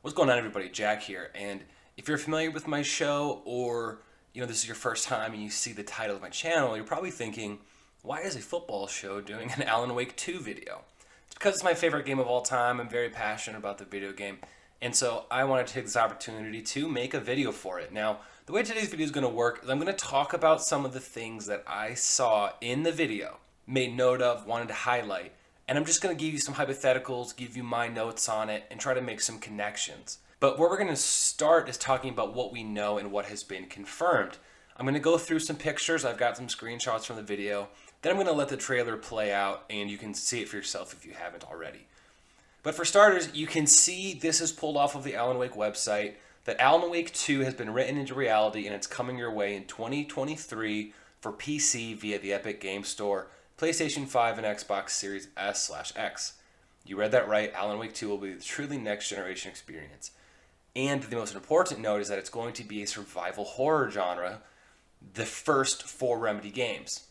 What's going on, everybody? Jack here. And if you're familiar with my show, or this is your first time and you see the title of my channel, you're probably thinking, why is a football show doing an Alan Wake 2 video? It's because it's my favorite game of all time. I'm very passionate about the video game, and so I wanted to take this opportunity to make a video for it. Now, the way today's video is going to work is I'm going to talk about some of the things that I saw in the video, made note of, wanted to highlight, and I'm just going to give you some hypotheticals, give you my notes on it, and try to make some connections. But where we're going to start is talking about what we know and what has been confirmed. I'm going to go through some pictures. I've got some screenshots from the video. Then I'm going to let the trailer play out, and you can see it for yourself if you haven't already. But for starters, you can see this is pulled off of the Alan Wake website, that Alan Wake 2 has been written into reality, and it's coming your way in 2023 for PC via the Epic Games Store, PlayStation 5, and Xbox Series S/X. You read that right. Alan Wake 2 will be the truly next generation experience. And the most important note is that it's going to be a survival horror genre, the first for Remedy games.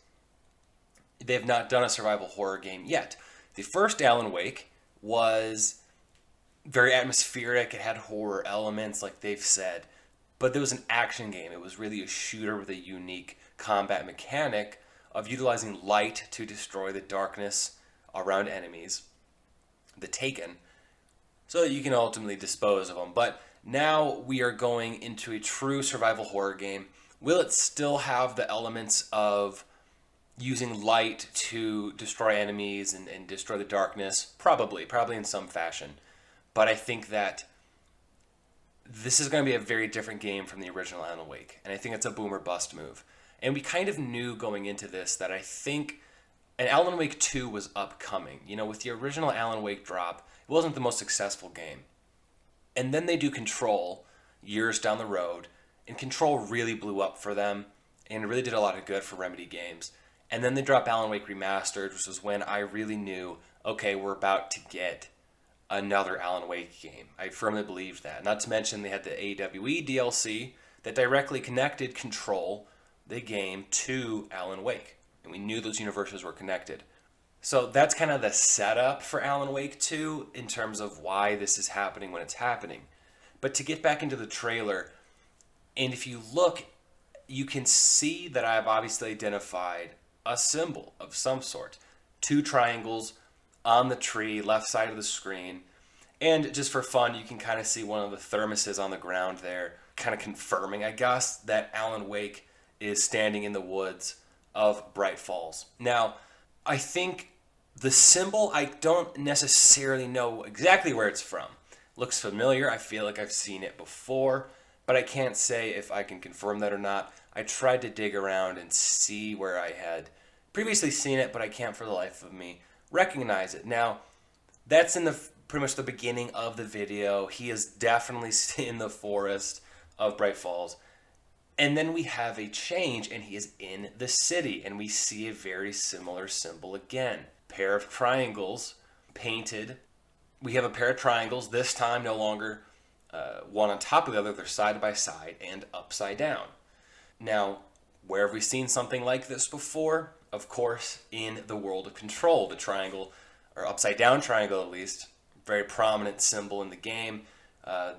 They have not done a survival horror game yet. The first Alan Wake was very atmospheric. It had horror elements, like they've said. But there was an action game. It was really a shooter with a unique combat mechanic of utilizing light to destroy the darkness around enemies, the Taken, so that you can ultimately dispose of them. But now we are going into a true survival horror game. Will it still have the elements of using light to destroy enemies and destroy the darkness? Probably in some fashion. But I think that this is going to be a very different game from the original Alan Wake. And I think it's a boom or bust move. And we kind of knew going into this that I think an Alan Wake 2 was upcoming. With the original Alan Wake drop, it wasn't the most successful game. And then they do Control years down the road, and Control really blew up for them and really did a lot of good for Remedy games. And then they drop Alan Wake Remastered, which was when I really knew, okay, we're about to get another Alan Wake game. I firmly believed that. Not to mention they had the AWE DLC that directly connected Control, the game, to Alan Wake. And we knew those universes were connected. So that's kind of the setup for Alan Wake 2 in terms of why this is happening when it's happening. But to get back into the trailer, and if you look, you can see that I've obviously identified a symbol of some sort. 2 triangles on the tree, left side of the screen. And just for fun, you can kind of see one of the thermoses on the ground there, kind of confirming, I guess, that Alan Wake is standing in the woods of Bright Falls. Now, I think the symbol, I don't necessarily know exactly where it's from. Looks familiar. I feel like I've seen it before, but I can't say if I can confirm that or not. I tried to dig around and see where I had previously seen it, but I can't for the life of me recognize it. Now, that's in the pretty much the beginning of the video. He is definitely in the forest of Bright Falls. And then we have a change, and he is in the city, and we see a very similar symbol again. Pair of triangles painted. We have a pair of triangles, this time no longer one on top of the other. They're side by side and upside down. Now, where have we seen something like this before? Of course, in the world of Control, the triangle, or upside down triangle at least, very prominent symbol in the game.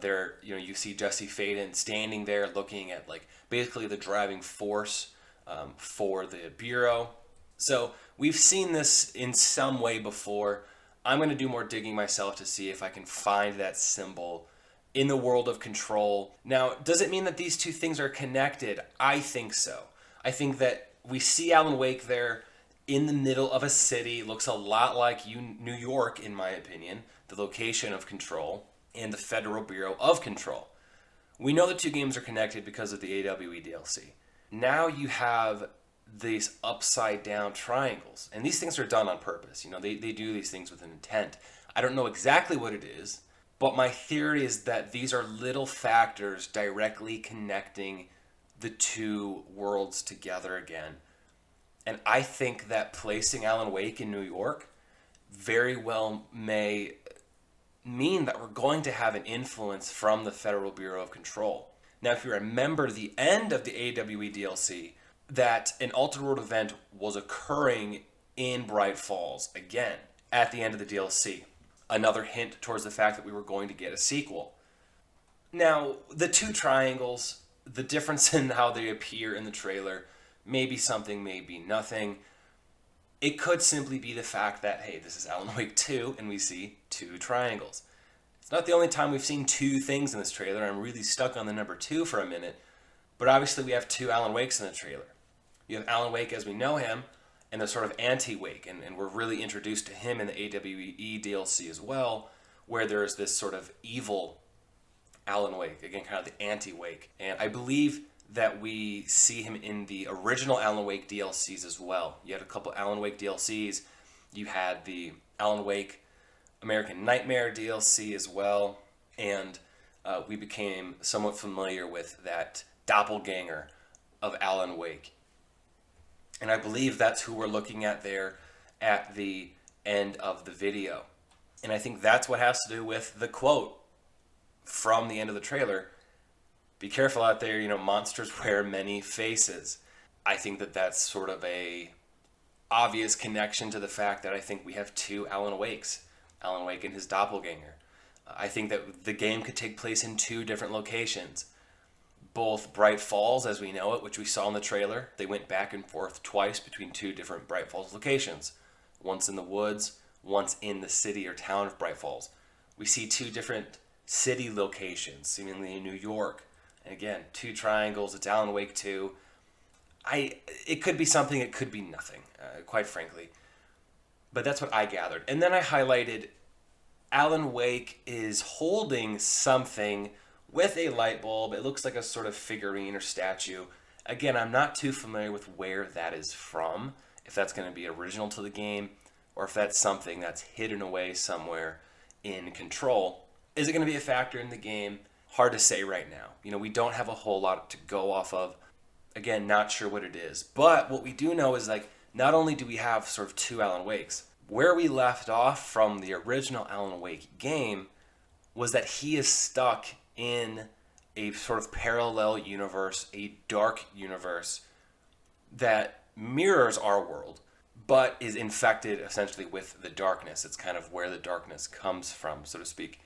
There, you see Jesse Faden standing there looking at basically the driving force for the Bureau. So we've seen this in some way before. I'm going to do more digging myself to see if I can find that symbol in the world of Control. Now, does it mean that these two things are connected? I think so. I think that we see Alan Wake there in the middle of a city. It looks a lot like New York, in my opinion, the location of Control, and the Federal Bureau of Control. We know the two games are connected because of the AWE DLC. Now you have these upside down triangles, and these things are done on purpose. They do these things with an intent. I don't know exactly what it is, but my theory is that these are little factors directly connecting the two worlds together again. And I think that placing Alan Wake in New York very well may mean that we're going to have an influence from the Federal Bureau of Control. Now, if you remember the end of the AWE DLC, that an Altered World event was occurring in Bright Falls again at the end of the DLC. Another hint towards the fact that we were going to get a sequel. Now, the two triangles, the difference in how they appear in the trailer, maybe something, maybe nothing. It could simply be the fact that, hey, this is Alan Wake 2, and we see two triangles. It's not the only time we've seen two things in this trailer. I'm really stuck on the number 2 for a minute. But obviously we have two Alan Wakes in the trailer. You have Alan Wake as we know him, and the sort of anti-Wake, and we're really introduced to him in the AWE DLC as well, where there's this sort of evil Alan Wake, again, kind of the anti-Wake. And I believe that we see him in the original Alan Wake DLCs as well. You had a couple Alan Wake DLCs. You had the Alan Wake American Nightmare DLC as well. And we became somewhat familiar with that doppelganger of Alan Wake. And I believe that's who we're looking at there at the end of the video. And I think that's what has to do with the quote from the end of the trailer. Be careful out there, monsters wear many faces. I think that that's sort of a obvious connection to the fact that I think we have two Alan Wakes, Alan Wake and his doppelganger. I think that the game could take place in two different locations. Both Bright Falls as we know it, which we saw in the trailer. They went back and forth twice between two different Bright Falls locations. Once in the woods, once in the city or town of Bright Falls. We see two different city locations, seemingly in New York. And again, two triangles, it's Alan Wake 2. It could be something, it could be nothing, quite frankly. But that's what I gathered. And then I highlighted Alan Wake is holding something with a light bulb. It looks like a sort of figurine or statue. Again, I'm not too familiar with where that is from, if that's going to be original to the game, or if that's something that's hidden away somewhere in Control. Is it going to be a factor in the game? Hard to say right now. We don't have a whole lot to go off of. Again, not sure what it is. But what we do know is, not only do we have sort of two Alan Wakes, where we left off from the original Alan Wake game was that he is stuck in a sort of parallel universe, a dark universe that mirrors our world, but is infected essentially with the darkness. It's kind of where the darkness comes from, so to speak.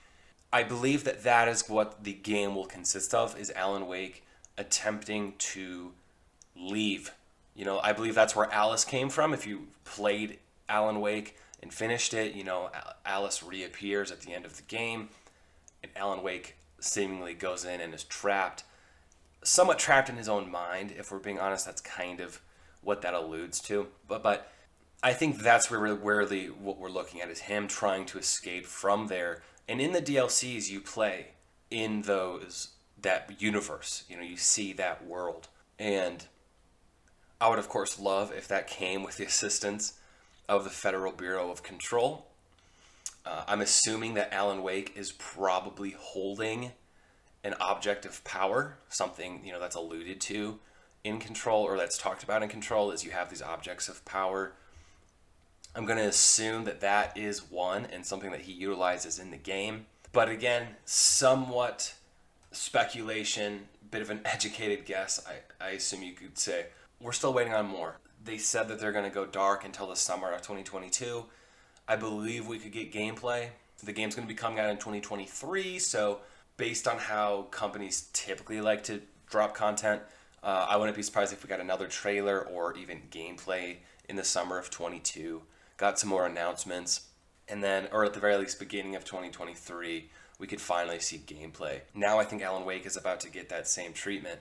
I believe that that is what the game will consist of, is Alan Wake attempting to leave. I believe that's where Alice came from. If you played Alan Wake and finished it, Alice reappears at the end of the game, and Alan Wake seemingly goes in and is somewhat trapped in his own mind. If we're being honest, that's kind of what that alludes to. But I think that's what we're looking at is him trying to escape from there. And in the DLCs you play in that universe, you see that world. And I would of course love if that came with the assistance of the Federal Bureau of Control. I'm assuming that Alan Wake is probably holding an object of power, something that's alluded to in Control, or that's talked about in Control, is you have these objects of power. I'm going to assume that that is one and something that he utilizes in the game. But again, somewhat speculation, bit of an educated guess, I assume you could say. We're still waiting on more. They said that they're going to go dark until the summer of 2022. I believe we could get gameplay. The game's going to be coming out in 2023, so based on how companies typically like to drop content, I wouldn't be surprised if we got another trailer or even gameplay in the summer of 22. Got some more announcements, and then, or at the very least, beginning of 2023, we could finally see gameplay. Now I think Alan Wake is about to get that same treatment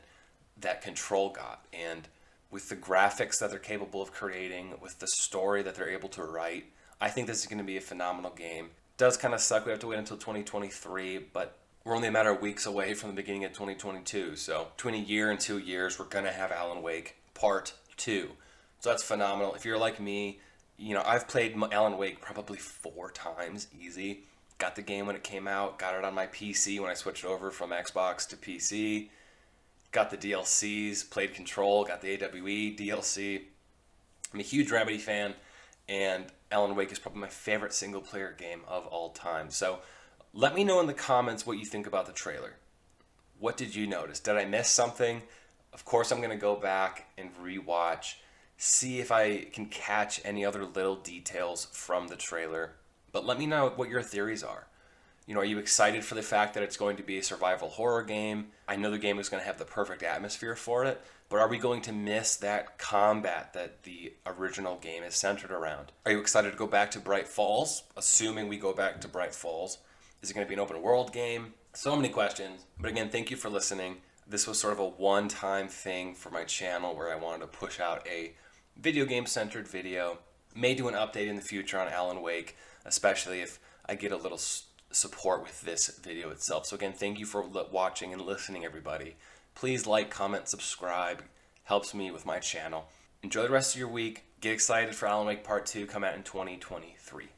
that Control got, and with the graphics that they're capable of creating, with the story that they're able to write, I think this is going to be a phenomenal game. Does kind of suck we have to wait until 2023, but we're only a matter of weeks away from the beginning of 2022, so between a year and 2 years, we're going to have Alan Wake Part 2. So that's phenomenal. If you're like me, I've played Alan Wake probably 4 times, easy. Got the game when it came out, got it on my PC when I switched over from Xbox to PC. Got the DLCs, played Control, got the AWE DLC. I'm a huge Remedy fan, and Alan Wake is probably my favorite single-player game of all time. So let me know in the comments what you think about the trailer. What did you notice? Did I miss something? Of course, I'm going to go back and rewatch, see if I can catch any other little details from the trailer. But let me know what your theories are. Are you excited for the fact that it's going to be a survival horror game? I know the game is going to have the perfect atmosphere for it, but are we going to miss that combat that the original game is centered around? Are you excited to go back to Bright Falls? Assuming we go back to Bright Falls. Is it going to be an open world game? So many questions. But again, thank you for listening. This was sort of a one-time thing for my channel where I wanted to push out a video game centered video. May do an update in the future on Alan Wake, especially if I get a little support with this video itself. So again, thank you for watching and listening, everybody. Please like, comment, subscribe. Helps me with my channel. Enjoy the rest of your week. Get excited for Alan Wake Part 2 come out in 2023.